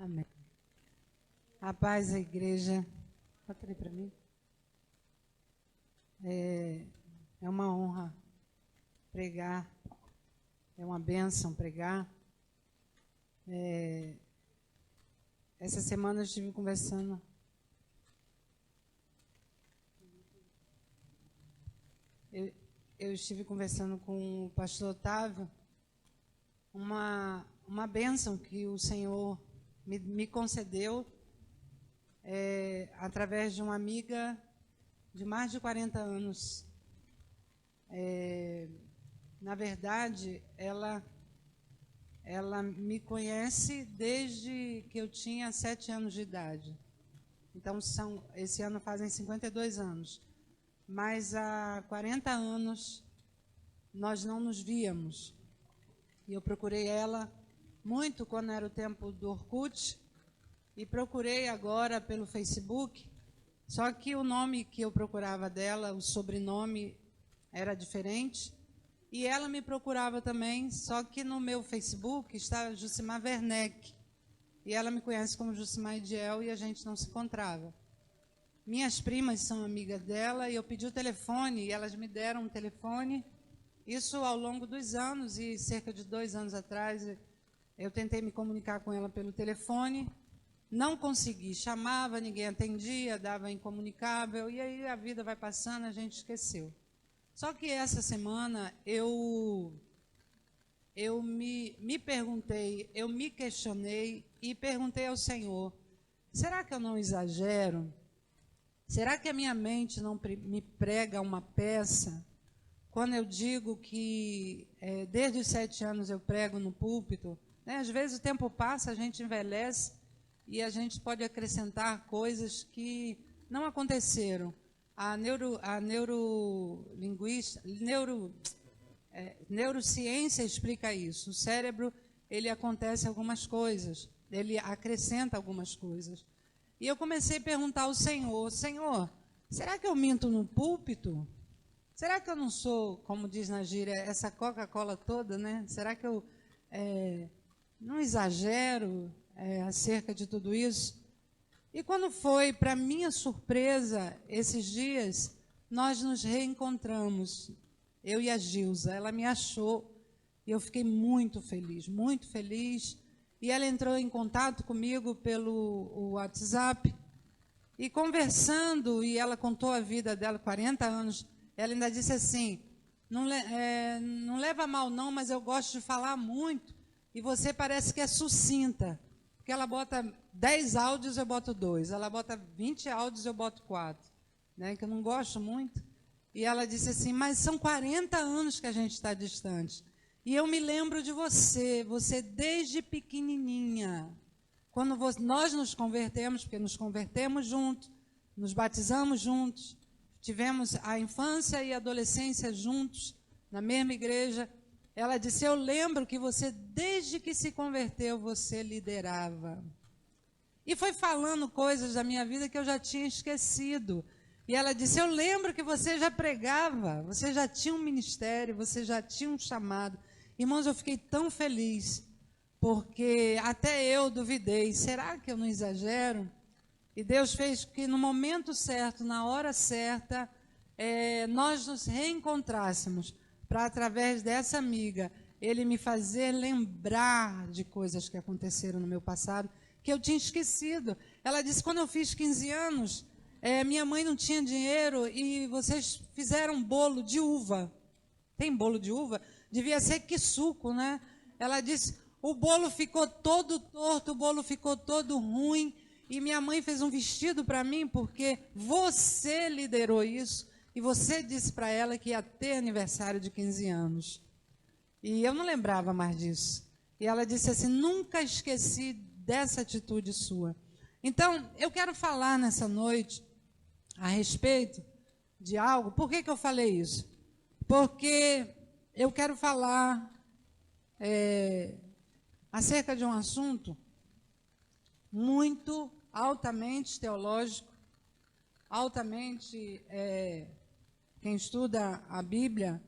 Amém. A paz, a igreja. Bota ali para mim. É uma honra pregar. É uma bênção pregar. Essa semana eu estive conversando. Eu estive conversando com o pastor Otávio. Uma bênção que o Senhor me concedeu através de uma amiga de mais de 40 anos. Na verdade, ela me conhece desde que eu tinha 7 anos de idade. Então, esse ano fazem 52 anos. Mas há 40 anos nós não nos víamos. E eu procurei ela muito quando era o tempo do Orkut, e procurei agora pelo Facebook, só que o nome que eu procurava dela, o sobrenome, era diferente, e ela me procurava também, só que no meu Facebook está Jucimar Werneck, e ela me conhece como Jucimar Idiel, e a gente não se encontrava. Minhas primas são amigas dela, e eu pedi o telefone, e elas me deram um telefone. Isso ao longo dos anos, e cerca de 2 anos atrás, eu tentei me comunicar com ela pelo telefone, não consegui, chamava, ninguém atendia, dava incomunicável, e aí a vida vai passando, a gente esqueceu. Só que essa semana eu me perguntei, eu me questionei e perguntei ao Senhor, será que eu não exagero? Será que a minha mente não me prega uma peça? Quando eu digo que desde os 7 anos eu prego no púlpito, né, às vezes o tempo passa, a gente envelhece e a gente pode acrescentar coisas que não aconteceram. A neurociência explica isso. O cérebro, ele acontece algumas coisas, ele acrescenta algumas coisas. E eu comecei a perguntar ao Senhor, Senhor, será que eu minto no púlpito? Será que eu não sou, como diz na gíria, essa Coca-Cola toda, né? Será que eu não exagero acerca de tudo isso? E quando foi, para minha surpresa, esses dias, nós nos reencontramos, eu e a Gilza. Ela me achou e eu fiquei muito feliz, muito feliz. E ela entrou em contato comigo pelo WhatsApp e conversando, e ela contou a vida dela, 40 anos. Ela ainda disse assim, não leva mal não, mas eu gosto de falar muito, e você parece que é sucinta, porque ela bota 10 áudios, eu boto 2, ela bota 20 áudios, eu boto 4, né, que eu não gosto muito. E ela disse assim, mas são 40 anos que a gente está distante, e eu me lembro de você desde pequenininha, quando nós nos convertemos, porque nos convertemos juntos, nos batizamos juntos, tivemos a infância e a adolescência juntos, na mesma igreja. Ela disse, eu lembro que você, desde que se converteu, você liderava. E foi falando coisas da minha vida que eu já tinha esquecido. E ela disse, eu lembro que você já pregava, você já tinha um ministério, você já tinha um chamado. Irmãos, eu fiquei tão feliz, porque até eu duvidei, será que eu não exagero? E Deus fez que no momento certo, na hora certa, nós nos reencontrássemos, para através dessa amiga, ele me fazer lembrar de coisas que aconteceram no meu passado, que eu tinha esquecido. Ela disse, quando eu fiz 15 anos, minha mãe não tinha dinheiro e vocês fizeram bolo de uva. Tem bolo de uva? Devia ser que suco, né? Ela disse, o bolo ficou todo torto, o bolo ficou todo ruim, e minha mãe fez um vestido para mim, porque você liderou isso, e você disse para ela que ia ter aniversário de 15 anos. E eu não lembrava mais disso. E ela disse assim, nunca esqueci dessa atitude sua. Então, eu quero falar nessa noite a respeito de algo. Por que eu falei isso? Porque eu quero falar acerca de um assunto muito altamente teológico, altamente, quem estuda a Bíblia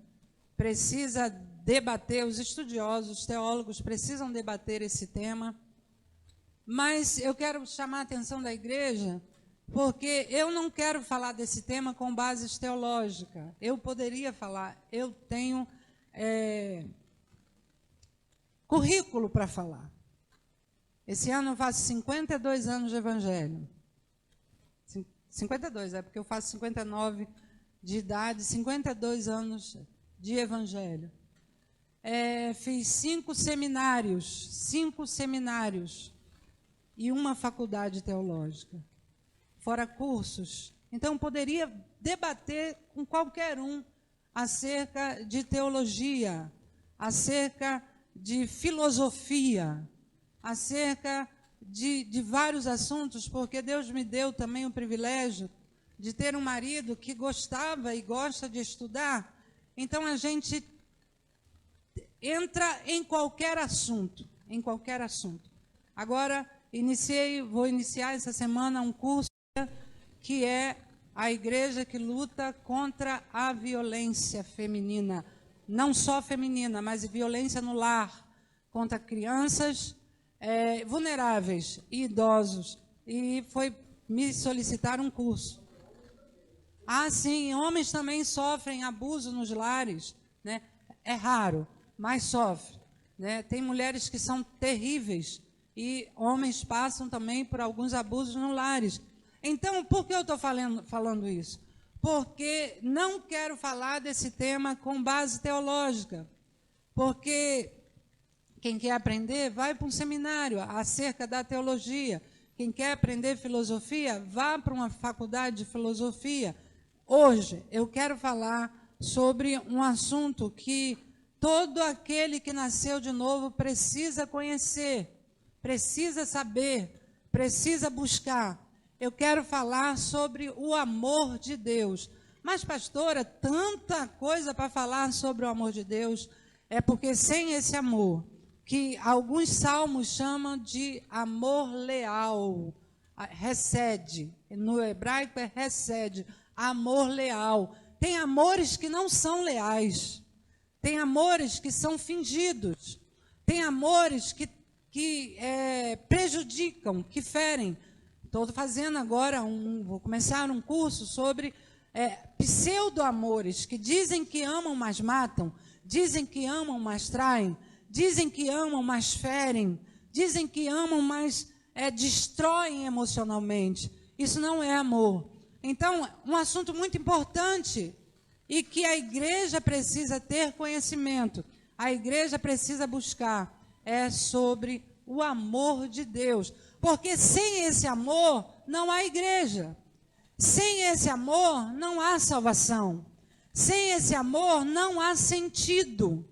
precisa debater, os estudiosos, os teólogos precisam debater esse tema, mas eu quero chamar a atenção da igreja, porque eu não quero falar desse tema com bases teológicas. Eu poderia falar, eu tenho currículo para falar. Esse ano eu faço 52 anos de evangelho. 52, porque eu faço 59 de idade, 52 anos de evangelho. Fiz 5 seminários e uma faculdade teológica, fora cursos. Então, poderia debater com qualquer um acerca de teologia, acerca de filosofia, acerca de vários assuntos, porque Deus me deu também o privilégio de ter um marido que gostava e gosta de estudar. Então, a gente entra em qualquer assunto, Agora, vou iniciar essa semana um curso que é a igreja que luta contra a violência feminina. Não só feminina, mas violência no lar, contra crianças vulneráveis e idosos. E foi me solicitar um curso. Sim, homens também sofrem abuso nos lares, né? É raro, mas sofre, né? Tem mulheres que são terríveis e homens passam também por alguns abusos nos lares. Então, por que eu estou falando isso? Porque não quero falar desse tema com base teológica, porque quem quer aprender, vai para um seminário acerca da teologia. Quem quer aprender filosofia, vá para uma faculdade de filosofia. Hoje, eu quero falar sobre um assunto que todo aquele que nasceu de novo precisa conhecer, precisa saber, precisa buscar. Eu quero falar sobre o amor de Deus. Mas, pastora, tanta coisa para falar sobre o amor de Deus, é porque sem esse amor, que alguns salmos chamam de amor leal, hesed, no hebraico é hesed, amor leal. Tem amores que não são leais, tem amores que são fingidos, tem amores que prejudicam, que ferem. Estou fazendo agora, vou começar um curso sobre pseudo-amores, que dizem que amam, mas matam, dizem que amam, mas traem, dizem que amam, mas ferem, dizem que amam, mas destroem emocionalmente. Isso não é amor. Então, um assunto muito importante e que a igreja precisa ter conhecimento, a igreja precisa buscar, é sobre o amor de Deus. Porque sem esse amor não há igreja. Sem esse amor não há salvação. Sem esse amor não há sentido.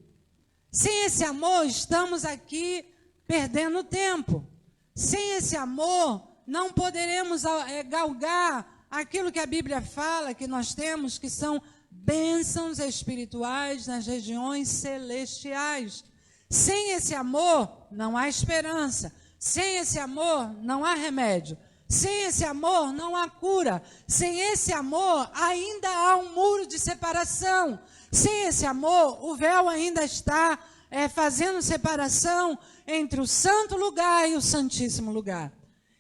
Sem esse amor estamos aqui perdendo tempo. Sem esse amor não poderemos galgar aquilo que a Bíblia fala que nós temos, que são bênçãos espirituais nas regiões celestiais. Sem esse amor não há esperança. Sem esse amor não há remédio. Sem esse amor não há cura. Sem esse amor ainda há um muro de separação. Sem esse amor o véu ainda está fazendo separação entre o santo lugar e o santíssimo lugar.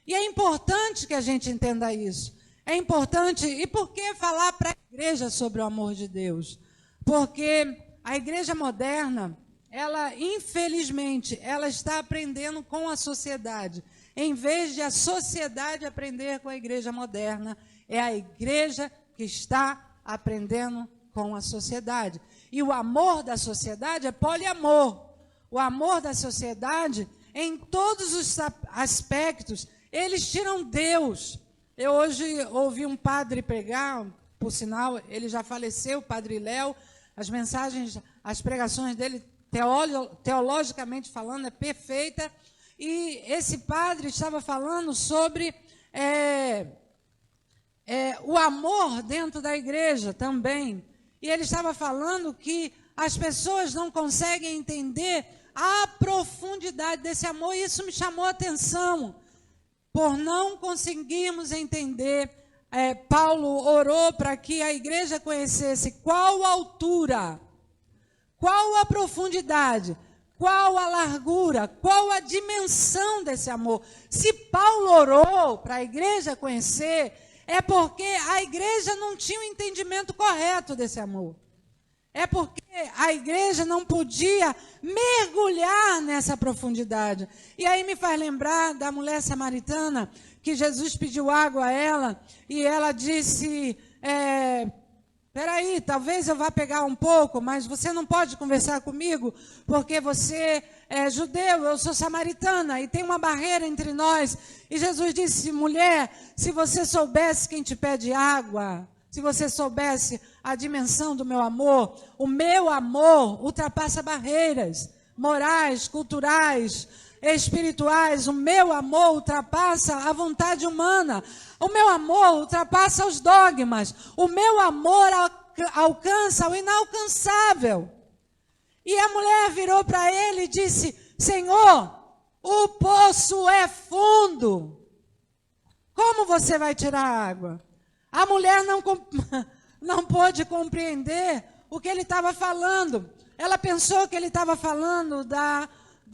E é importante que a gente entenda isso. É importante. E por que falar para a igreja sobre o amor de Deus? Porque a igreja moderna, ela, infelizmente, ela está aprendendo com a sociedade. Em vez de a sociedade aprender com a igreja moderna, é a igreja que está aprendendo com a sociedade. E o amor da sociedade é poliamor. O amor da sociedade, em todos os aspectos, eles tiram Deus. Eu hoje ouvi um padre pregar, por sinal, ele já faleceu, o padre Léo, as mensagens, as pregações dele, teologicamente falando, é perfeita. E esse padre estava falando sobre o amor dentro da igreja também. E ele estava falando que as pessoas não conseguem entender a profundidade desse amor. E isso me chamou a atenção. Por não conseguirmos entender, Paulo orou para que a igreja conhecesse qual a altura, qual a profundidade, qual a largura, qual a dimensão desse amor. Se Paulo orou para a igreja conhecer, é porque a igreja não tinha o entendimento correto desse amor. É porque a igreja não podia mergulhar nessa profundidade. E aí me faz lembrar da mulher samaritana, que Jesus pediu água a ela, e ela disse, peraí, talvez eu vá pegar um pouco, mas você não pode conversar comigo, porque você é judeu, eu sou samaritana, e tem uma barreira entre nós. E Jesus disse, mulher, se você soubesse quem te pede água, se você soubesse a dimensão do meu amor, o meu amor ultrapassa barreiras morais, culturais, espirituais. O meu amor ultrapassa a vontade humana. O meu amor ultrapassa os dogmas. O meu amor alcança o inalcançável. E a mulher virou para ele e disse, Senhor, o poço é fundo. Como você vai tirar a água? A mulher não pôde compreender o que ele estava falando. Ela pensou que ele estava falando da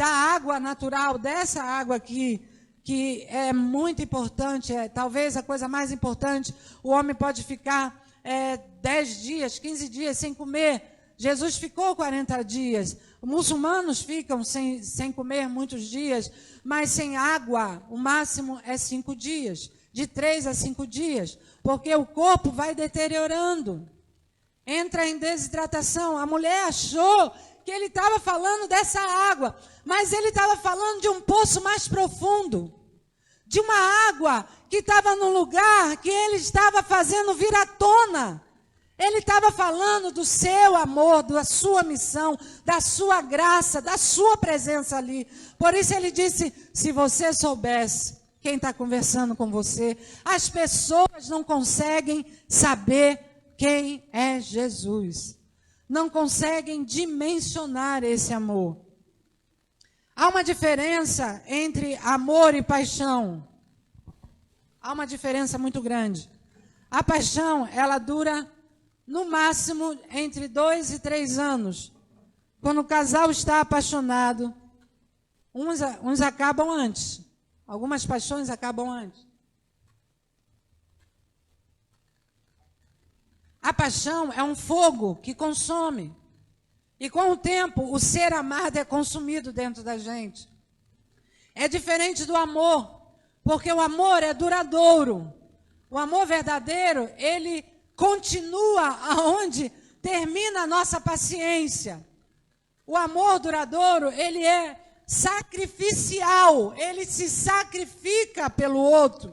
água natural, dessa água aqui, que é muito importante, talvez a coisa mais importante. O homem pode ficar 10 dias, 15 dias sem comer. Jesus ficou 40 dias. Os muçulmanos ficam sem comer muitos dias, mas sem água, o máximo é 5 dias. De 3 a 5 dias, porque o corpo vai deteriorando, entra em desidratação. A mulher achou que ele estava falando dessa água, mas ele estava falando de um poço mais profundo, de uma água que estava no lugar que ele estava fazendo vir à tona. Ele estava falando do seu amor, da sua missão, da sua graça, da sua presença ali. Por isso ele disse, se você soubesse quem está conversando com você. As pessoas não conseguem saber quem é Jesus. Não conseguem dimensionar esse amor. Há uma diferença entre amor e paixão. Há uma diferença muito grande. A paixão, ela dura no máximo entre 2 e 3 anos. Quando o casal está apaixonado, uns acabam antes. Algumas paixões acabam antes. A paixão é um fogo que consome. E com o tempo, o ser amado é consumido dentro da gente. É diferente do amor, porque o amor é duradouro. O amor verdadeiro, ele continua aonde termina a nossa paciência. O amor duradouro, ele é sacrificial, ele se sacrifica pelo outro.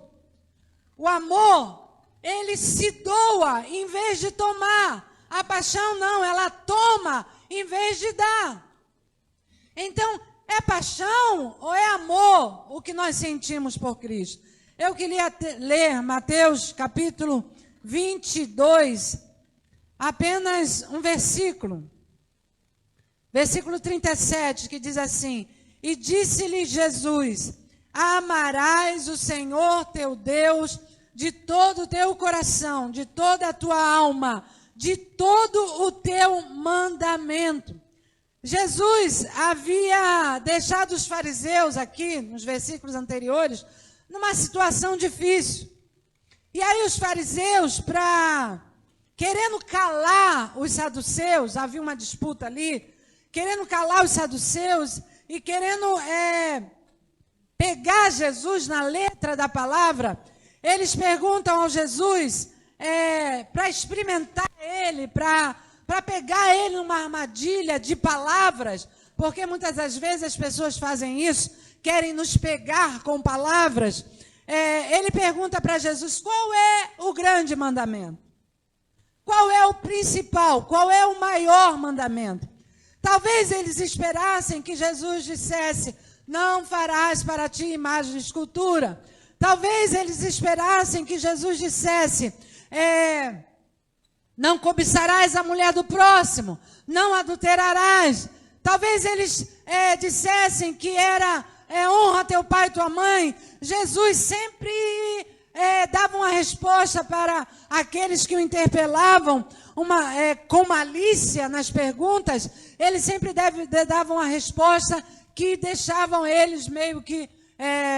O amor, ele se doa em vez de tomar. A paixão não, ela toma em vez de dar. Então, é paixão ou é amor o que nós sentimos por Cristo? Eu queria ler Mateus capítulo 22, apenas um versículo. Versículo 37, que diz assim, e disse-lhe Jesus, amarás o Senhor teu Deus de todo o teu coração, de toda a tua alma, de todo o teu mandamento. Jesus havia deixado os fariseus aqui, nos versículos anteriores, numa situação difícil. E aí os fariseus, querendo calar os saduceus, havia uma disputa ali, querendo calar os saduceus e querendo pegar Jesus na letra da palavra, eles perguntam ao Jesus para experimentar ele, para pegar ele numa armadilha de palavras, porque muitas das vezes as pessoas fazem isso, querem nos pegar com palavras. Ele pergunta para Jesus, qual é o grande mandamento? Qual é o principal? Qual é o maior mandamento? Talvez eles esperassem que Jesus dissesse, não farás para ti imagem de escultura. Talvez eles esperassem que Jesus dissesse, não cobiçarás a mulher do próximo, não adulterarás. Talvez eles dissessem que era honra teu pai e tua mãe. Jesus sempre dava uma resposta para aqueles que o interpelavam com malícia nas perguntas, ele sempre dava uma resposta que deixavam eles meio que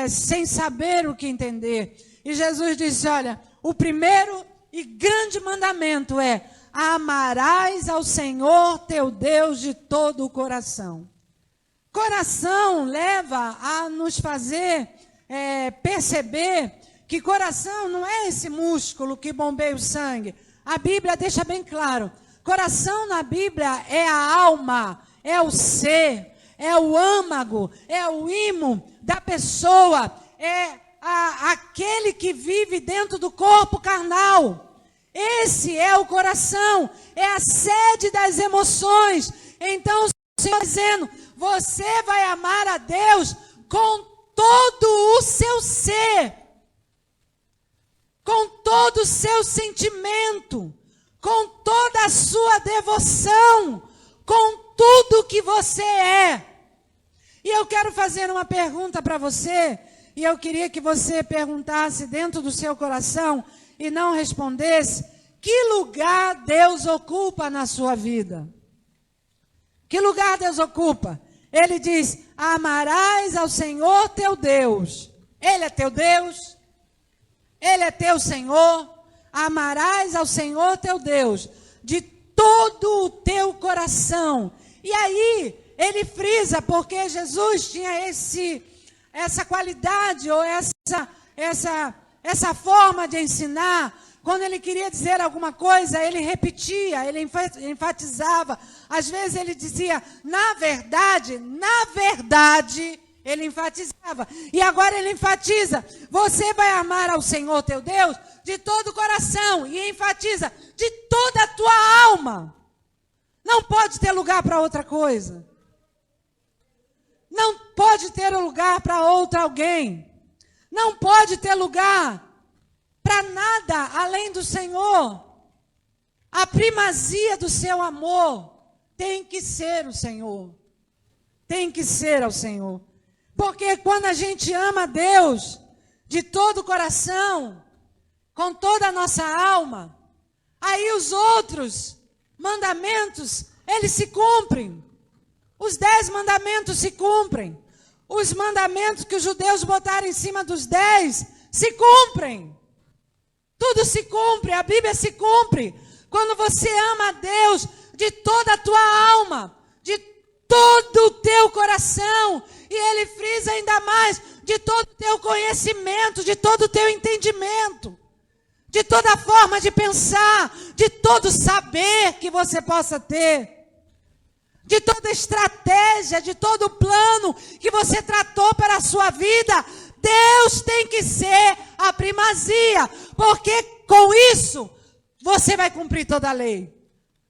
sem saber o que entender. E Jesus disse, olha, o primeiro e grande mandamento é: amarás ao Senhor teu Deus de todo o coração. Coração leva a nos fazer perceber que coração não é esse músculo que bombeia o sangue. A Bíblia deixa bem claro. Coração na Bíblia é a alma, é o ser, é o âmago, é o imo da pessoa, é aquele que vive dentro do corpo carnal. Esse é o coração, é a sede das emoções. Então o Senhor está dizendo, você vai amar a Deus com todo o seu ser, com todo o seu sentimento, com toda a sua devoção, com tudo que você é. E eu quero fazer uma pergunta para você, e eu queria que você perguntasse dentro do seu coração e não respondesse: que lugar Deus ocupa na sua vida? Que lugar Deus ocupa? Ele diz, amarás ao Senhor teu Deus. Ele é teu Deus, Ele é teu Senhor. Amarás ao Senhor teu Deus de todo o teu coração. E aí, ele frisa, porque Jesus tinha essa qualidade, ou essa forma de ensinar. Quando ele queria dizer alguma coisa, ele repetia, ele enfatizava. Às vezes ele dizia, na verdade, ele enfatizava. E agora ele enfatiza, você vai amar ao Senhor teu Deus de todo o coração. E enfatiza, de toda a tua alma. Não pode ter lugar para outra coisa. Não pode ter lugar para outro alguém. Não pode ter lugar para nada além do Senhor. A primazia do seu amor tem que ser o Senhor. Tem que ser ao Senhor. Porque quando a gente ama a Deus de todo o coração, com toda a nossa alma, aí os outros mandamentos, eles se cumprem. Os 10 mandamentos se cumprem. Os mandamentos que os judeus botaram em cima dos 10 se cumprem. Tudo se cumpre, a Bíblia se cumpre. Quando você ama a Deus de toda a tua alma, de todo o teu coração, e ele frisa ainda mais, de todo o teu conhecimento, de todo o teu entendimento, de toda a forma de pensar, de todo saber que você possa ter, de toda estratégia, de todo plano que você tratou para a sua vida. Deus tem que ser a primazia, porque com isso você vai cumprir toda a lei.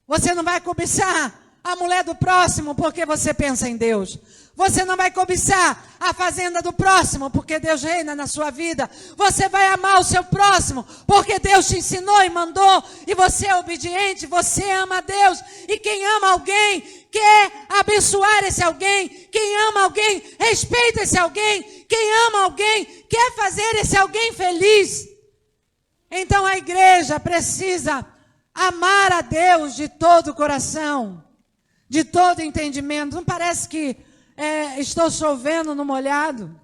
Você não vai cobiçar a mulher do próximo porque você pensa em Deus. Você não vai cobiçar a fazenda do próximo porque Deus reina na sua vida. Você vai amar o seu próximo porque Deus te ensinou e mandou, e você é obediente, você ama a Deus. E quem ama alguém quer abençoar esse alguém. Quem ama alguém respeita esse alguém. Quem ama alguém quer fazer esse alguém feliz. Então a igreja precisa amar a Deus de todo o coração, de todo entendimento. Não parece que estou chovendo no molhado?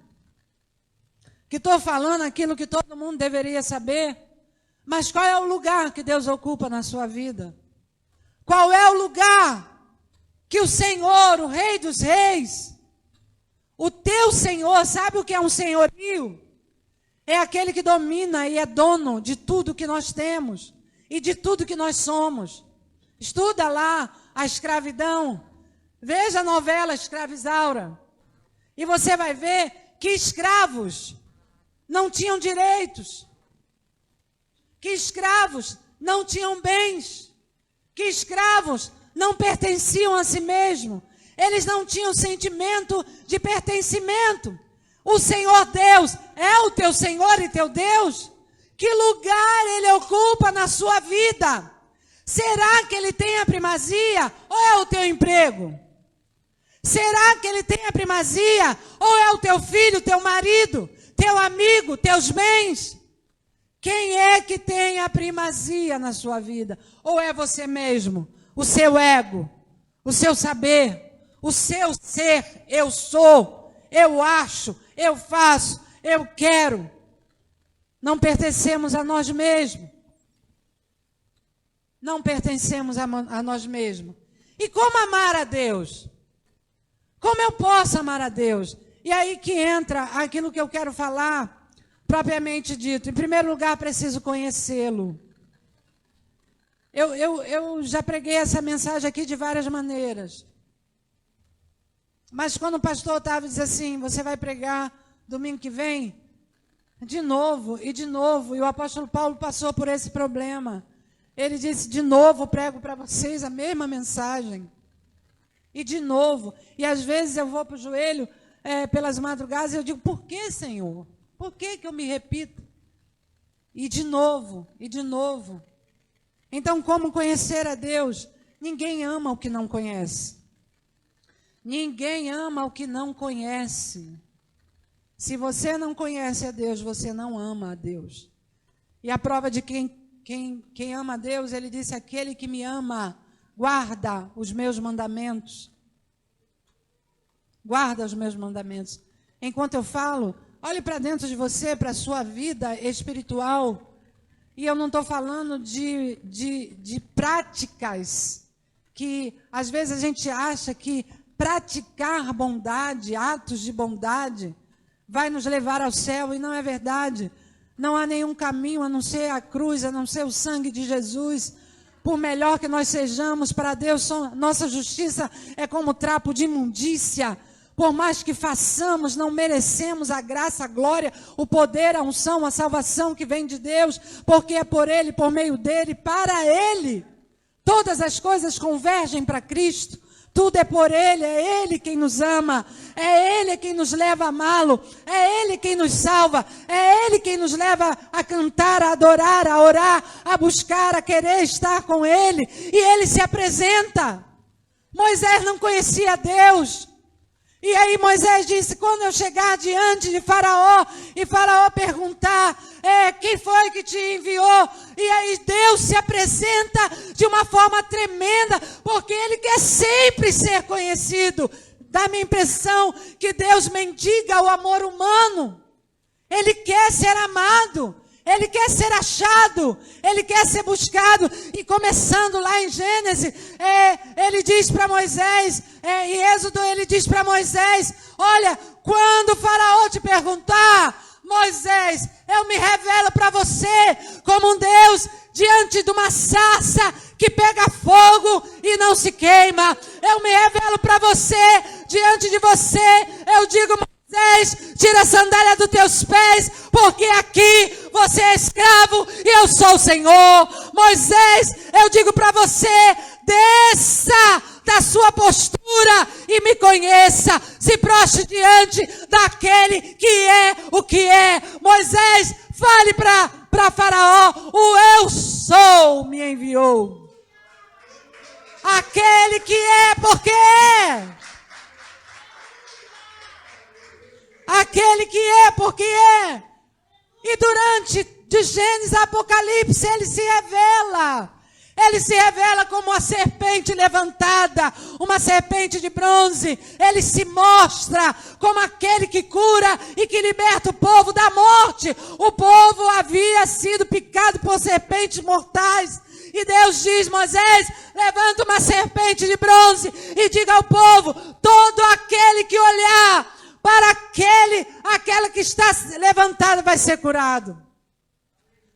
Que estou falando aquilo que todo mundo deveria saber? Mas qual é o lugar que Deus ocupa na sua vida? Qual é o lugar que o Senhor, o Rei dos Reis, o teu Senhor, sabe o que é um senhorio? É aquele que domina e é dono de tudo que nós temos e de tudo que nós somos. Estuda lá a escravidão. Veja a novela Escravizaura. E você vai ver que escravos não tinham direitos. Que escravos não tinham bens. Que escravos não pertenciam a si mesmos. Eles não tinham sentimento de pertencimento. O Senhor Deus é o teu Senhor e teu Deus? Que lugar Ele ocupa na sua vida? Será que Ele tem a primazia ou é o teu emprego? Será que Ele tem a primazia ou é o teu filho, teu marido, teu amigo, teus bens? Quem é que tem a primazia na sua vida? Ou é você mesmo? O seu ego, o seu saber, o seu ser, eu sou, eu acho, eu faço, eu quero. Não pertencemos a nós mesmos. Não pertencemos a nós mesmos. E como amar a Deus? Como eu posso amar a Deus? E aí que entra aquilo que eu quero falar, propriamente dito. Em primeiro lugar, preciso conhecê-lo. Eu já preguei essa mensagem aqui de várias maneiras. Mas quando o pastor Otávio diz assim, você vai pregar domingo que vem? De novo, e o apóstolo Paulo passou por esse problema. Ele disse, de novo prego para vocês a mesma mensagem. E de novo. E às vezes eu vou para o joelho pelas madrugadas e eu digo, por que, Senhor? Por que eu me repito? E de novo, e de novo. Então, como conhecer a Deus? Ninguém ama o que não conhece. Ninguém ama o que não conhece. Se você não conhece a Deus, você não ama a Deus. E a prova de quem ama a Deus, ele disse, aquele que me ama, guarda os meus mandamentos. Guarda os meus mandamentos. Enquanto eu falo, olhe para dentro de você, para a sua vida espiritual. E eu não estou falando de práticas, que às vezes a gente acha que praticar bondade, atos de bondade, vai nos levar ao céu, e não é verdade. Não há nenhum caminho a não ser a cruz, a não ser o sangue de Jesus. Por melhor que nós sejamos para Deus, nossa justiça é como trapo de imundícia. Por mais que façamos, não merecemos a graça, a glória, o poder, a unção, a salvação que vem de Deus, porque é por Ele, por meio dEle, para Ele. Todas as coisas convergem para Cristo. Tudo é por Ele, é Ele quem nos ama, é Ele quem nos leva a amá-lo, é Ele quem nos salva, é Ele quem nos leva a cantar, a adorar, a orar, a buscar, a querer estar com Ele. E Ele se apresenta. Moisés não conhecia Deus. E aí Moisés disse, quando eu chegar diante de Faraó, e Faraó perguntar, quem foi que te enviou? E aí Deus se apresenta de uma forma tremenda, porque Ele quer sempre ser conhecido. Dá-me a impressão que Deus mendiga o amor humano. Ele quer ser amado. Ele quer ser achado, Ele quer ser buscado. E começando lá em Gênesis, Ele diz para Moisés, em Êxodo ele diz para Moisés, olha, quando o Faraó te perguntar, Moisés, eu me revelo para você como um Deus diante de uma sarça que pega fogo e não se queima. Eu me revelo para você, diante de você, eu digo, Moisés, tira a sandália dos teus pés, porque aqui você é escravo e eu sou o Senhor. Moisés, eu digo para você, desça da sua postura e me conheça, se prostre diante daquele que é o que é. Moisés, fale para Faraó, o eu sou me enviou. Aquele que é porque é. Aquele que é, porque é. E durante de Gênesis a Apocalipse, Ele se revela. Ele se revela como uma serpente levantada, uma serpente de bronze. Ele se mostra como aquele que cura e que liberta o povo da morte. O povo havia sido picado por serpentes mortais. E Deus diz, Moisés, levanta uma serpente de bronze e diga ao povo, todo aquele que olhar para aquela que está levantada vai ser curado.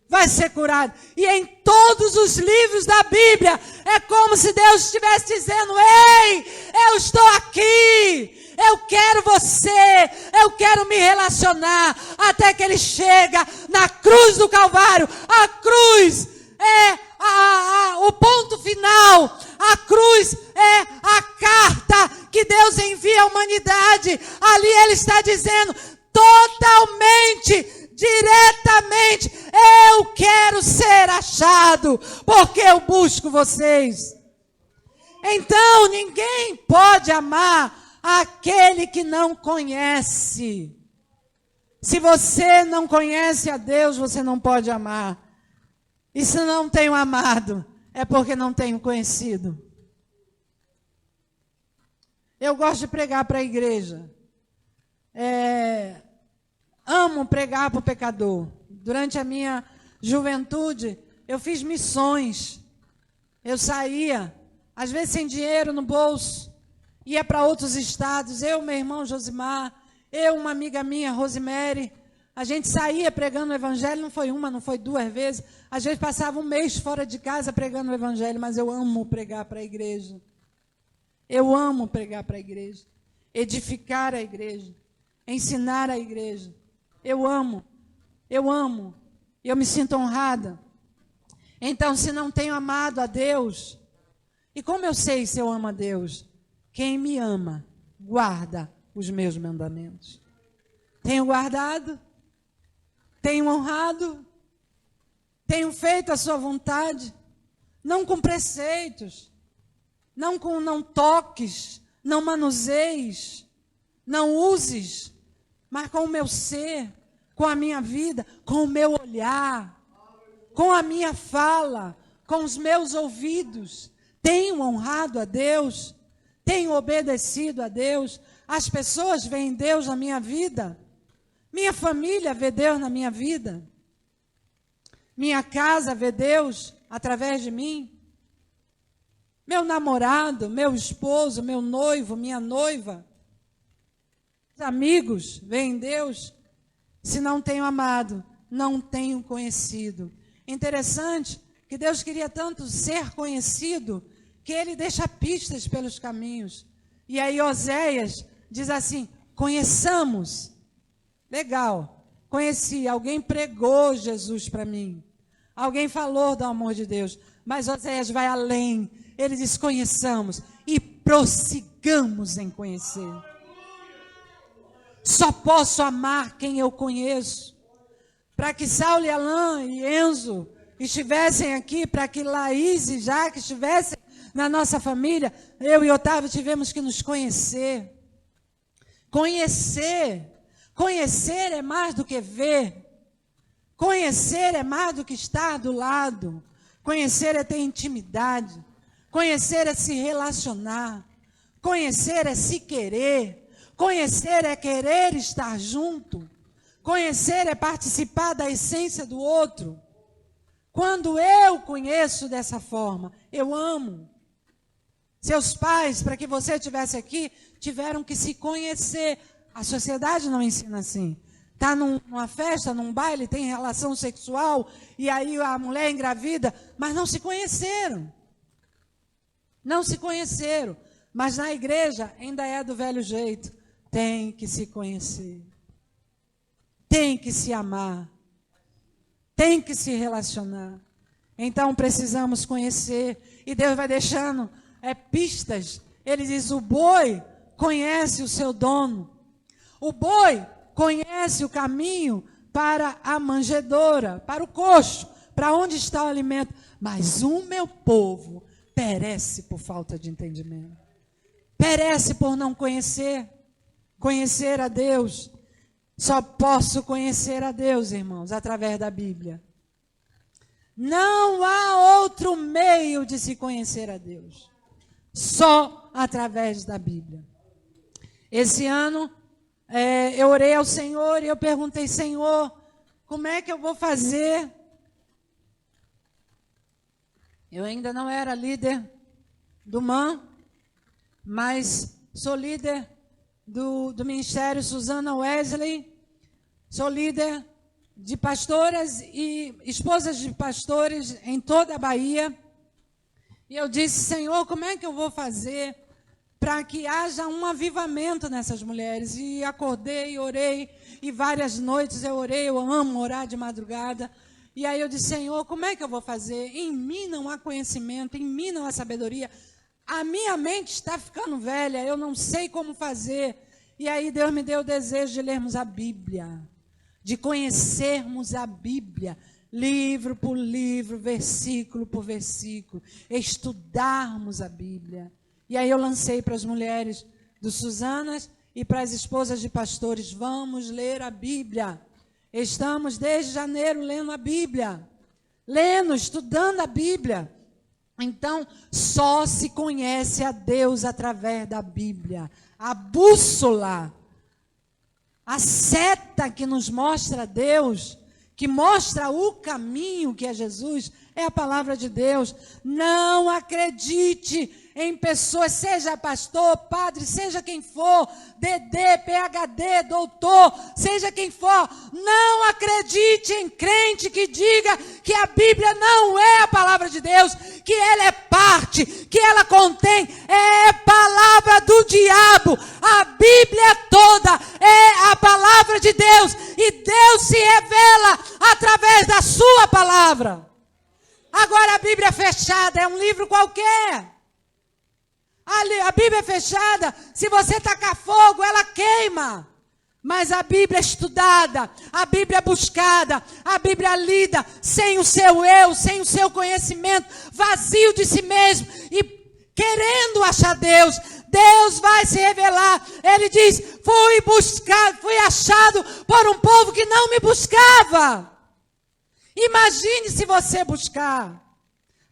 Vai ser curado. E em todos os livros da Bíblia, é como se Deus estivesse dizendo, ei, eu estou aqui, eu quero você, eu quero me relacionar, até que Ele chega na cruz do Calvário. A cruz é o ponto final. A cruz é a carta que Deus envia à humanidade. Ali Ele está dizendo totalmente, diretamente, eu quero ser achado, porque eu busco vocês. Então ninguém pode amar aquele que não conhece. Se você não conhece a Deus, você não pode amar. E se não tenho amado, é porque não tenho conhecido. Eu gosto de pregar para a igreja. Amo pregar para o pecador. Durante a minha juventude, eu fiz missões. Eu saía, às vezes sem dinheiro no bolso, ia para outros estados. Eu, meu irmão Josimar, uma amiga minha, Rosemary, a gente saía pregando o evangelho, não foi uma, não foi duas vezes. Às vezes passava um mês fora de casa pregando o evangelho, mas eu amo pregar para a igreja. Eu amo pregar para a igreja, edificar a igreja, ensinar a igreja. Eu amo, eu me sinto honrada. Então, se não tenho amado a Deus, e como eu sei se eu amo a Deus? Quem me ama, guarda os meus mandamentos. Tenho guardado, tenho honrado, tenho feito a sua vontade, não com preceitos, não com não toques, não manuseis, não uses, mas com o meu ser, com a minha vida, com o meu olhar, com a minha fala, com os meus ouvidos. Tenho honrado a Deus, tenho obedecido a Deus. As pessoas veem Deus na minha vida, minha família vê Deus na minha vida, minha casa vê Deus através de mim. Meu namorado, meu esposo, meu noivo, minha noiva, os amigos veem Deus. Se não tenho amado, não tenho conhecido. Interessante que Deus queria tanto ser conhecido que Ele deixa pistas pelos caminhos. E aí Oséias diz assim: conheçamos. Legal, conheci, alguém pregou Jesus para mim. Alguém falou do amor de Deus. Mas Oséias vai além. Ele diz: conheçamos e prossigamos em conhecer. Só posso amar quem eu conheço. Para que Saulo e Alain e Enzo estivessem aqui, para que Laís e Jaque estivessem na nossa família, eu e Otávio tivemos que nos conhecer. Conhecer é mais do que ver. Conhecer é mais do que estar do lado. Conhecer é ter intimidade. Conhecer é se relacionar. Conhecer é se querer. Conhecer é querer estar junto. Conhecer é participar da essência do outro. Quando eu conheço dessa forma, eu amo. Seus pais, para que você estivesse aqui, tiveram que se conhecer. A sociedade não ensina assim. Está numa festa, num baile, tem relação sexual, e aí a mulher engravida, mas não se conheceram. Não se conheceram. Mas na igreja ainda é do velho jeito. Tem que se conhecer. Tem que se amar. Tem que se relacionar. Então precisamos conhecer. E Deus vai deixando pistas. Ele diz: o boi conhece o seu dono. O boi conhece o caminho para a manjedoura, para o coxo, para onde está o alimento. Mas o meu povo perece por falta de entendimento. Perece por não conhecer. Conhecer a Deus. Só posso conhecer a Deus, irmãos, através da Bíblia. Não há outro meio de se conhecer a Deus. Só através da Bíblia. Esse ano, eu orei ao Senhor e eu perguntei: Senhor, como é que eu vou fazer? Eu ainda não era líder do MAN, mas sou líder do Ministério Susana Wesley, sou líder de pastoras e esposas de pastores em toda a Bahia. E eu disse: Senhor, como é que eu vou fazer para que haja um avivamento nessas mulheres? E acordei, orei, e várias noites eu orei, eu amo orar de madrugada. E aí eu disse: Senhor, como é que eu vou fazer? Em mim não há conhecimento, em mim não há sabedoria. A minha mente está ficando velha, eu não sei como fazer. E aí Deus me deu o desejo de lermos a Bíblia, de conhecermos a Bíblia, livro por livro, versículo por versículo, estudarmos a Bíblia. E aí eu lancei para as mulheres do Susanas e para as esposas de pastores, vamos ler a Bíblia. Estamos desde janeiro lendo a Bíblia, estudando a Bíblia. Então, só se conhece a Deus através da Bíblia. A bússola, a seta que nos mostra Deus, que mostra o caminho que é Jesus, é a palavra de Deus. Não acredite em pessoas, seja pastor, padre, seja quem for, DD, PhD, doutor, seja quem for. Não acredite em crente que diga que a Bíblia não é a palavra de Deus, que ela é parte, que ela contém, é palavra do diabo. A Bíblia toda é a palavra de Deus, e Deus se revela através da sua palavra. Agora a Bíblia fechada é um livro qualquer. A Bíblia é fechada, se você tacar fogo, ela queima. Mas a Bíblia é estudada, a Bíblia é buscada, a Bíblia é lida, sem o seu eu, sem o seu conhecimento, vazio de si mesmo e querendo achar Deus, Deus vai se revelar. Ele diz, fui achado por um povo que não me buscava. Imagine se você buscar.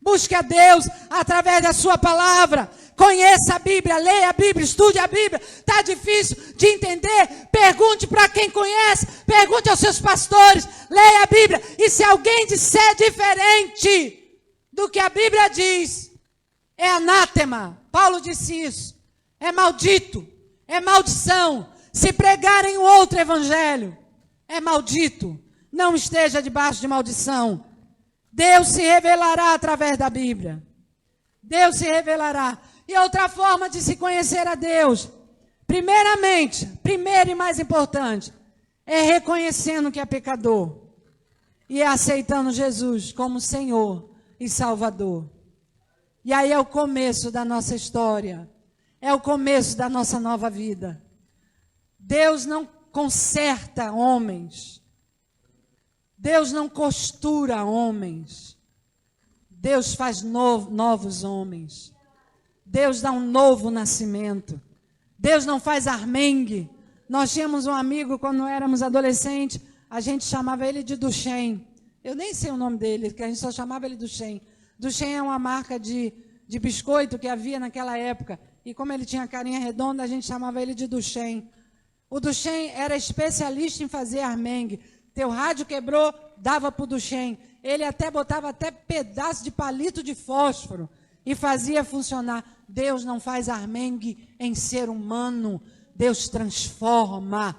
Busque a Deus através da sua palavra. Conheça a Bíblia, leia a Bíblia, estude a Bíblia. Está difícil de entender? Pergunte para quem conhece, pergunte aos seus pastores, leia a Bíblia. E se alguém disser diferente do que a Bíblia diz, é anátema. Paulo disse isso. É maldito, é maldição. Se pregarem um outro evangelho, é maldito. Não esteja debaixo de maldição. Deus se revelará através da Bíblia. Deus se revelará. E outra forma de se conhecer a Deus, primeiro e mais importante, é reconhecendo que é pecador e é aceitando Jesus como Senhor e Salvador. E aí é o começo da nossa história, é o começo da nossa nova vida. Deus não conserta homens, Deus não costura homens, Deus faz novos homens. Deus dá um novo nascimento. Deus não faz armengue. Nós tínhamos um amigo, quando éramos adolescentes, a gente chamava ele de Duchen. Eu nem sei o nome dele, porque a gente só chamava ele Duchen. Duchen é uma marca de biscoito que havia naquela época. E como ele tinha carinha redonda, a gente chamava ele de Duchen. O Duchen era especialista em fazer armengue. Teu rádio quebrou, dava para o Duchen. Ele botava até pedaço de palito de fósforo e fazia funcionar. Deus não faz armengue em ser humano. Deus transforma.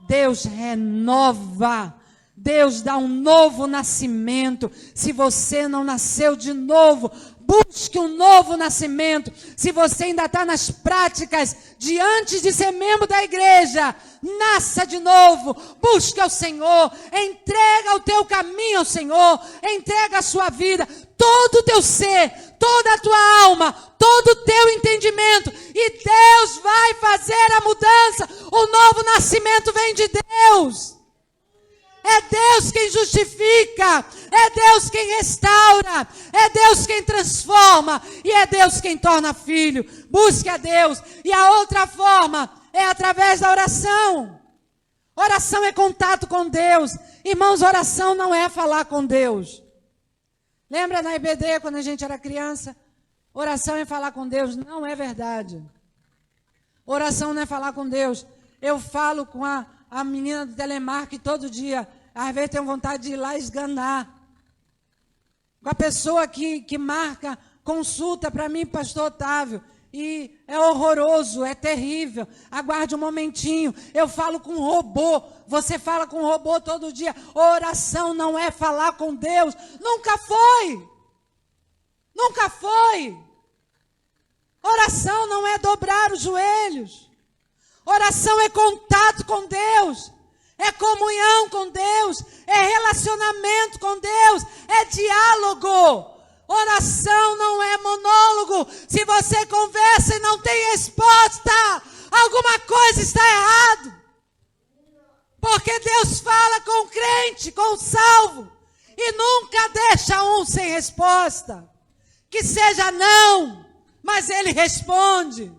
Deus renova. Deus dá um novo nascimento. Se você não nasceu de novo, busque um novo nascimento. Se você ainda está nas práticas de antes de ser membro da igreja, nasça de novo, busque ao Senhor, entrega o teu caminho ao Senhor, entrega a sua vida, todo o teu ser, toda a tua alma, todo o teu entendimento, e Deus vai fazer a mudança. O novo nascimento vem de Deus. É Deus quem justifica, é Deus quem restaura, é Deus quem transforma, e é Deus quem torna filho. Busque a Deus. E a outra forma é através da oração. Oração é contato com Deus. Irmãos, oração não é falar com Deus. Lembra na IBD, quando a gente era criança? Oração é falar com Deus. Não é verdade. Oração não é falar com Deus. Eu falo com a menina do telemarketing todo dia. Às vezes tenho vontade de ir lá esganar. Com a pessoa que marca consulta para mim, pastor Otávio. E é horroroso, é terrível. Aguarde um momentinho. Eu falo com um robô. Você fala com um robô todo dia. Oração não é falar com Deus. Nunca foi. Nunca foi. Oração não é dobrar os joelhos. Oração é contato com Deus. É comunhão com Deus. É relacionamento com Deus. É diálogo. Oração não é monólogo. Se você conversa e não tem resposta, alguma coisa está errado. Porque Deus fala com o crente, com o salvo, e nunca deixa um sem resposta. Que seja não, mas ele responde.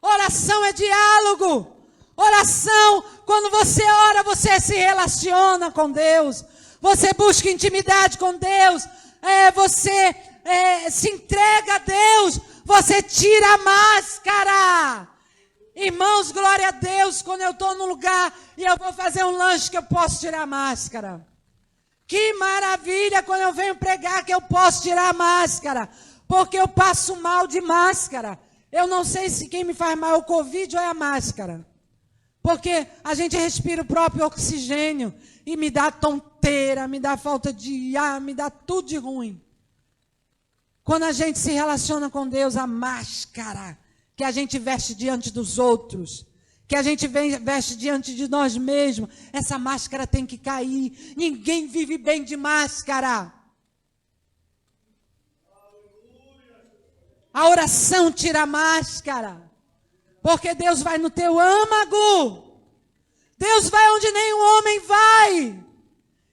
Oração é diálogo. Oração, quando você ora, você se relaciona com Deus. Você busca intimidade com Deus. Você se entrega a Deus. Você tira a máscara. Irmãos, glória a Deus, quando eu estou num lugar e eu vou fazer um lanche que eu posso tirar a máscara. Que maravilha quando eu venho pregar que eu posso tirar a máscara. Porque eu passo mal de máscara. Eu não sei se quem me faz mal é o Covid ou é a máscara. Porque a gente respira o próprio oxigênio e me dá tonteira, me dá falta de ar, me dá tudo de ruim. Quando a gente se relaciona com Deus, a máscara que a gente veste diante dos outros, que a gente veste diante de nós mesmos, essa máscara tem que cair. Ninguém vive bem de máscara. A oração tira a máscara. Porque Deus vai no teu âmago. Deus vai onde nenhum homem vai.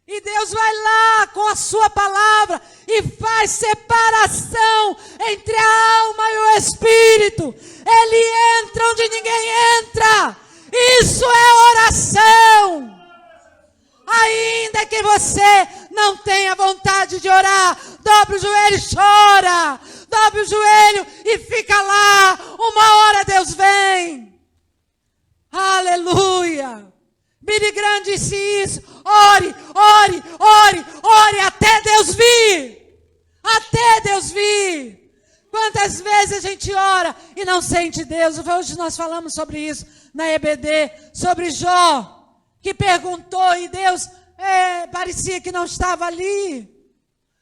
E Deus vai lá com a sua palavra e faz separação entre a alma e o espírito. Ele entra onde ninguém entra. Isso é oração. Ainda que você não tenha vontade de orar, dobre o joelho e chora. Dobre o joelho e fica lá. Uma hora Deus vem. Aleluia. Billy Graham disse isso. Ore, ore, ore, ore até Deus vir. Até Deus vir. Quantas vezes a gente ora e não sente Deus? Hoje nós falamos sobre isso na EBD, sobre Jó, que perguntou e Deus parecia que não estava ali.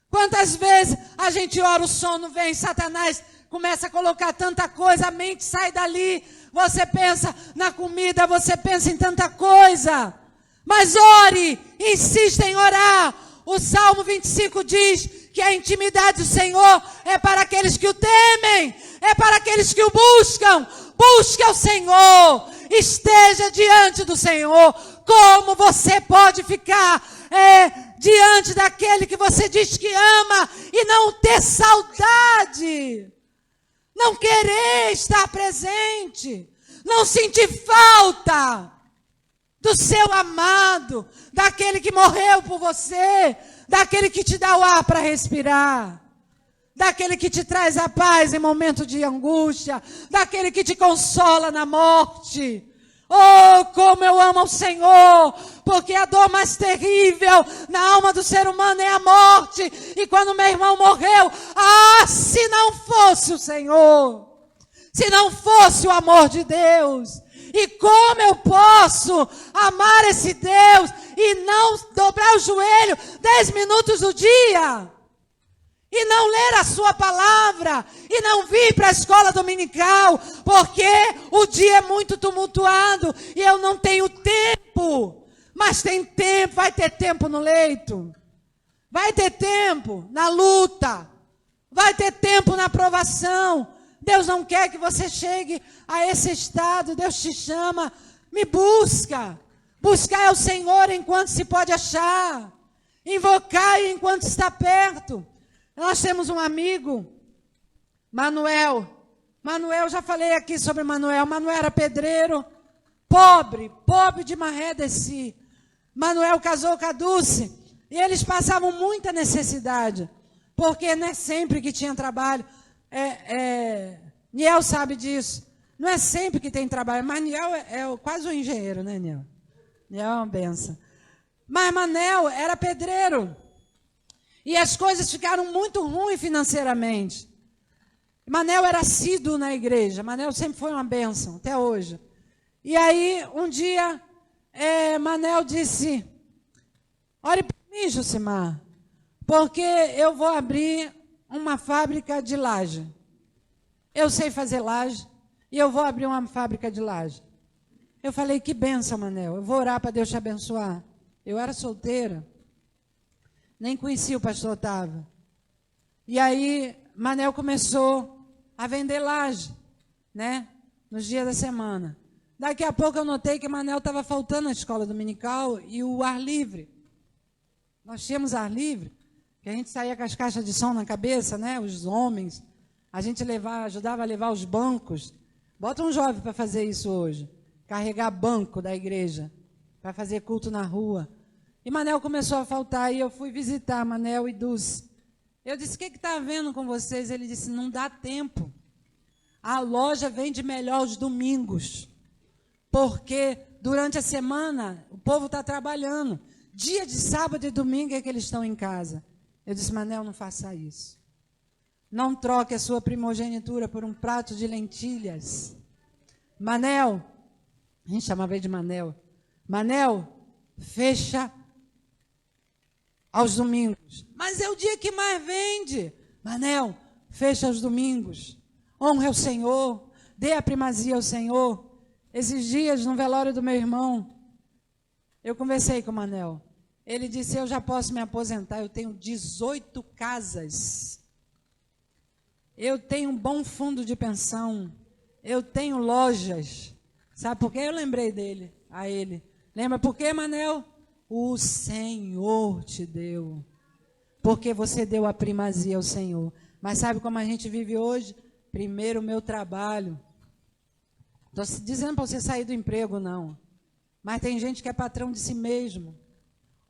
Quantas vezes a gente ora, o sono vem, Satanás começa a colocar tanta coisa, a mente sai dali, você pensa na comida, você pensa em tanta coisa. Mas ore, insista em orar. O Salmo 25 diz que a intimidade do Senhor é para aqueles que o temem, é para aqueles que o buscam. Busque o Senhor, esteja diante do Senhor. Como você pode ficar diante daquele que você diz que ama e não ter saudade, não querer estar presente, não sentir falta do seu amado, daquele que morreu por você, daquele que te dá o ar para respirar, daquele que te traz a paz em momento de angústia, daquele que te consola na morte. Oh, como eu amo o Senhor, porque a dor mais terrível na alma do ser humano é a morte. E quando meu irmão morreu, se não fosse o Senhor, se não fosse o amor de Deus, e como eu posso amar esse Deus e não dobrar o joelho 10 minutos do dia? E não ler a sua palavra, e não vir para a escola dominical, porque o dia é muito tumultuado, e eu não tenho tempo. Mas tem tempo, vai ter tempo no leito, vai ter tempo na luta, vai ter tempo na provação. Deus não quer que você chegue a esse estado, Deus te chama, me busca. Buscar ao Senhor enquanto se pode achar, invocar enquanto está perto. Nós temos um amigo, Manuel. Manuel, já falei aqui sobre Manuel. Manuel era pedreiro, pobre de maré desse. Manuel casou com a Dulce e eles passavam muita necessidade, porque não é sempre que tinha trabalho. Niel sabe disso. Não é sempre que tem trabalho, mas Niel é quase um engenheiro, né, Niel? Niel é uma benção. Mas Manel era pedreiro. E as coisas ficaram muito ruins financeiramente. Manel era assíduo na igreja. Manel sempre foi uma bênção, até hoje. E aí, um dia, Manel disse, ore para mim, Josimar, porque eu vou abrir uma fábrica de laje. Eu sei fazer laje e eu vou abrir uma fábrica de laje. Eu falei, que bênção, Manel. Eu vou orar para Deus te abençoar. Eu era solteira. Nem conhecia o pastor Otávio. E aí, Manel começou a vender laje, né? Nos dias da semana. Daqui a pouco eu notei que Manel estava faltando na escola dominical e o ar livre. Nós tínhamos ar livre, que a gente saía com as caixas de som na cabeça, né? Os homens. A gente ajudava a levar os bancos. Bota um jovem para fazer isso hoje. carregar banco da igreja para fazer culto na rua. E Manel começou a faltar e eu fui visitar Manel e Dulce. Eu disse, o que está havendo com vocês? Ele disse, não dá tempo. A loja vende melhor os domingos, porque durante a semana o povo está trabalhando. Dia de sábado e domingo é que eles estão em casa. Eu disse, Manel, não faça isso. Não troque a sua primogenitura por um prato de lentilhas. Manel, a gente chamava ele de Manel. Manel, fecha aos domingos. Mas é o dia que mais vende. Manel, fecha aos domingos. Honre ao Senhor. Dê a primazia ao Senhor. Esses dias, no velório do meu irmão, eu conversei com o Manel. Ele disse, eu já posso me aposentar, eu tenho 18 casas. Eu tenho um bom fundo de pensão. Eu tenho lojas. Sabe por quê? Eu lembrei dele, a ele. Lembra por quê, Manel? O Senhor te deu. Porque você deu a primazia ao Senhor. Mas sabe como a gente vive hoje? Primeiro o meu trabalho. Estou dizendo para você sair do emprego, não. Mas tem gente que é patrão de si mesmo.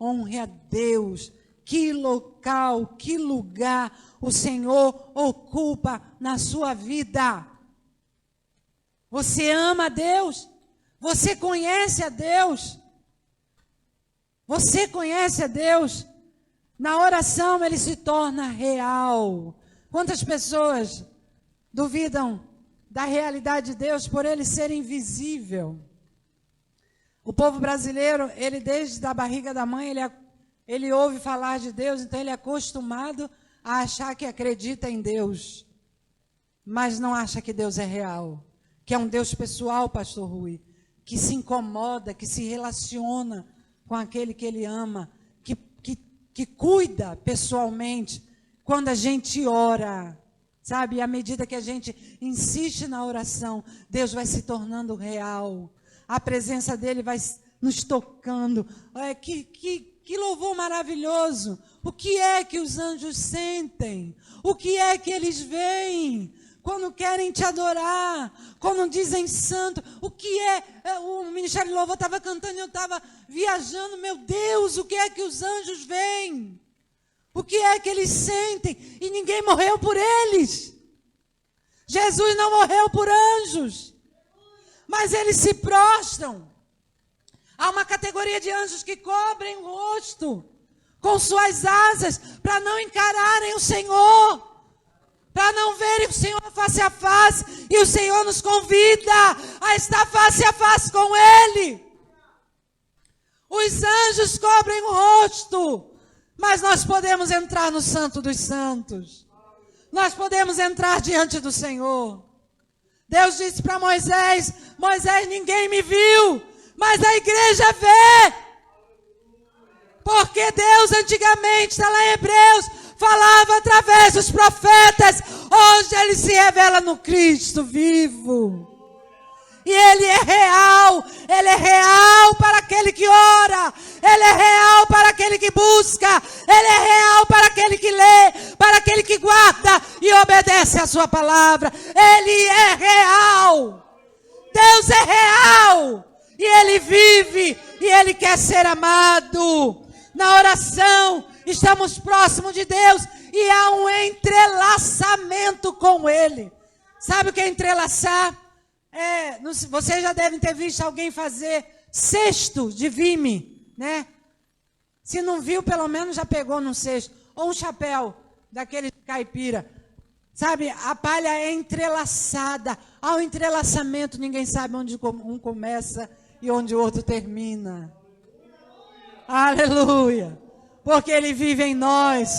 Honre a Deus. Que local, que lugar o Senhor ocupa na sua vida. Você ama a Deus? Você conhece a Deus? Você conhece a Deus? Na oração ele se torna real. Quantas pessoas duvidam da realidade de Deus por ele ser invisível? O povo brasileiro, ele desde a barriga da mãe, ele ouve falar de Deus, então ele é acostumado a achar que acredita em Deus, mas não acha que Deus é real, que é um Deus pessoal, pastor Rui, que se incomoda, que se relaciona com aquele que ele ama, que cuida pessoalmente quando a gente ora. Sabe, à medida que a gente insiste na oração, Deus vai se tornando real. A presença dele vai nos tocando. Que louvor maravilhoso. O que é que os anjos sentem? O que é que eles veem? Quando querem te adorar, quando dizem santo, o que é? O Ministério de Louvor estava cantando e eu estava viajando. Meu Deus, o que é que os anjos veem? O que é que eles sentem? E ninguém morreu por eles. Jesus não morreu por anjos. Mas eles se prostram. Há uma categoria de anjos que cobrem o rosto com suas asas para não encararem o Senhor. Para não verem o Senhor face a face. E o Senhor nos convida a estar face a face com Ele. Os anjos cobrem o rosto. Mas nós podemos entrar no Santo dos Santos. Nós podemos entrar diante do Senhor. Deus disse para Moisés, Moisés, ninguém me viu, mas a igreja vê. Porque Deus antigamente, está lá em Hebreus, falava através dos profetas. Hoje Ele se revela no Cristo vivo. E Ele é real para aquele que ora, Ele é real para aquele que busca, Ele é real para aquele que lê, para aquele que guarda e obedece a sua palavra. Ele é real, Deus é real, e Ele vive, e Ele quer ser amado. Na oração, estamos próximos de Deus, e há um entrelaçamento com Ele. Sabe o que é entrelaçar? Vocês já devem ter visto alguém fazer cesto de vime, né? Se não viu, pelo menos já pegou num cesto. Ou um chapéu daquele caipira. Sabe, a palha é entrelaçada. Ao entrelaçamento, ninguém sabe onde um começa e onde o outro termina. Aleluia! Porque Ele vive em nós.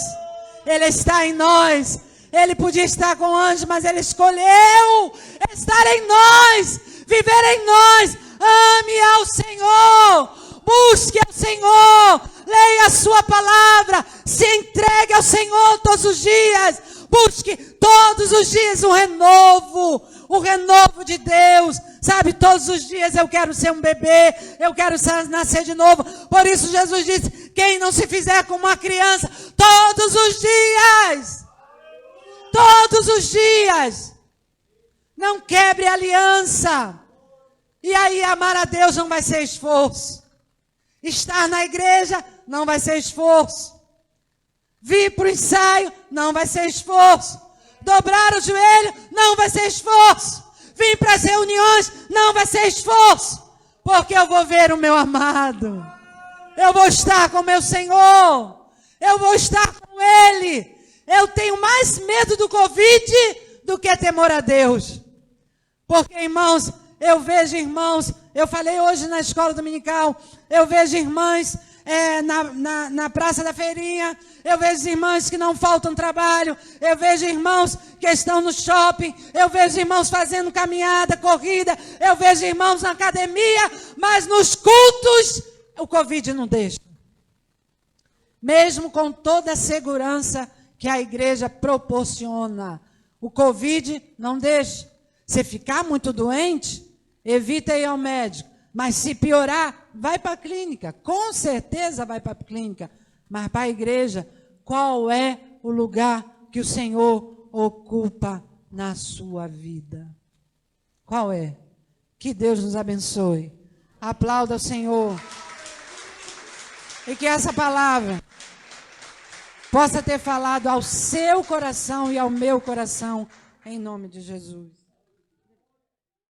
Ele está em nós. Ele podia estar com anjos, mas Ele escolheu estar em nós, viver em nós. Ame ao Senhor, busque ao Senhor, leia a sua palavra, se entregue ao Senhor todos os dias, busque todos os dias o renovo de Deus. Sabe, todos os dias eu quero ser um bebê, eu quero nascer de novo. Por isso Jesus disse, quem não se fizer como uma criança, todos os dias, não quebre a aliança. E aí amar a Deus não vai ser esforço. Estar na igreja não vai ser esforço. Vir para o ensaio não vai ser esforço. Dobrar o joelho não vai ser esforço. Vir para as reuniões não vai ser esforço. Porque eu vou ver o meu amado. Eu vou estar com o meu Senhor. Eu vou estar com Ele. Eu tenho mais medo do Covid do que temor a Deus. Porque, irmãos, eu vejo irmãos, eu falei hoje na escola dominical, eu vejo irmãs na Praça da Feirinha, eu vejo irmãs que não faltam trabalho, eu vejo irmãos que estão no shopping, eu vejo irmãos fazendo caminhada, corrida, eu vejo irmãos na academia, mas nos cultos o Covid não deixa. Mesmo com toda a segurança que a igreja proporciona, o Covid não deixa. Se ficar muito doente, evita ir ao médico. Mas se piorar, vai para a clínica. Com certeza vai para a clínica. Mas para a igreja, qual é o lugar que o Senhor ocupa na sua vida? Qual é? Que Deus nos abençoe. Aplauda o Senhor. E que essa palavra possa ter falado ao seu coração e ao meu coração, em nome de Jesus.